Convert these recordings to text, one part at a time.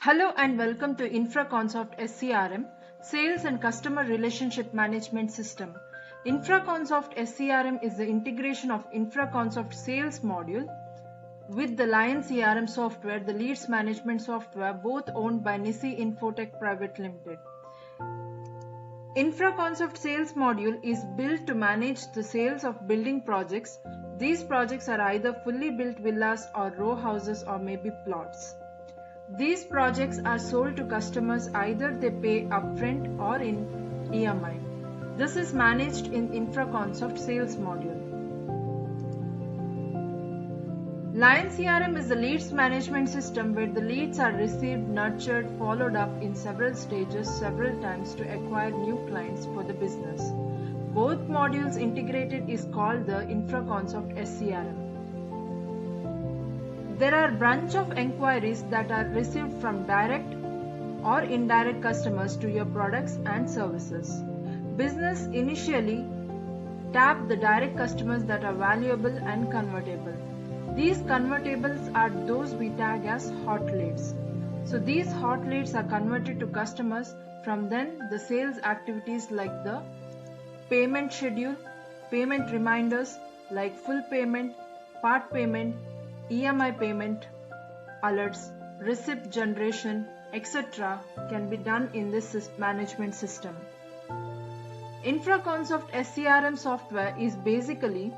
Hello and welcome to InfraConsoft SCRM, Sales and Customer Relationship Management System. InfraConsoft SCRM is the integration of InfraConsoft Sales module with the Lion CRM software, the leads management software, both owned by Nisi Infotech Private Limited. InfraConsoft Sales module is built to manage the sales of building projects. These projects are either fully built villas or row houses or maybe plots. These projects are sold to customers either they pay upfront or in EMI. This is managed in InfraConsoft Sales module. Lion CRM is the leads management system where the leads are received, nurtured, followed up in several stages several times to acquire new clients for the business. Both modules integrated is called the InfraConsoft SCRM. There are a bunch of inquiries that are received from direct or indirect customers to your products and services. Business initially tap the direct customers that are valuable and convertible. These convertibles are those we tag as hot leads. So these hot leads are converted to customers. From then the sales activities like the payment schedule, payment reminders like full payment, part payment, EMI payment, alerts, receipt generation, etc. can be done in this management system. InfraConsoft SCRM software is basically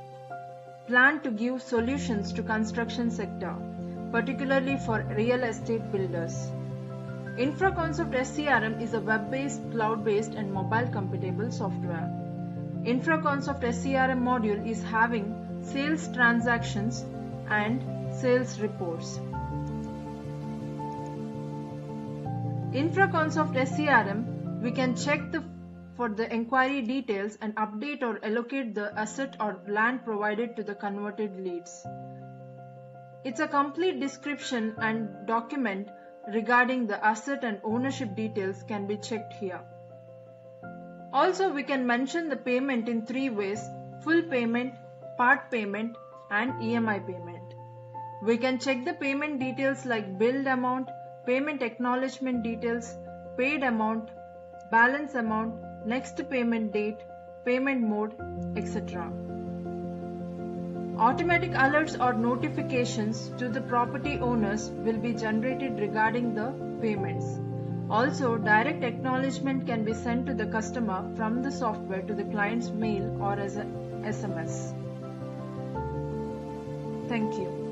planned to give solutions to construction sector, particularly for real estate builders. InfraConsoft SCRM is a web-based, cloud-based and mobile compatible software. InfraConsoft SCRM module is having sales transactions and sales reports. InfraConsoft SCRM, we can check for the inquiry details and update or allocate the asset or land provided to the converted leads. It's a complete description and document regarding the asset and ownership details can be checked here. Also, we can mention the payment in three ways: full payment, part payment and EMI payment. We can check the payment details like billed amount, payment acknowledgement details, paid amount, balance amount, next payment date, payment mode, etc. Automatic alerts or notifications to the property owners will be generated regarding the payments. Also, direct acknowledgement can be sent to the customer from the software to the client's mail or as an SMS. Thank you.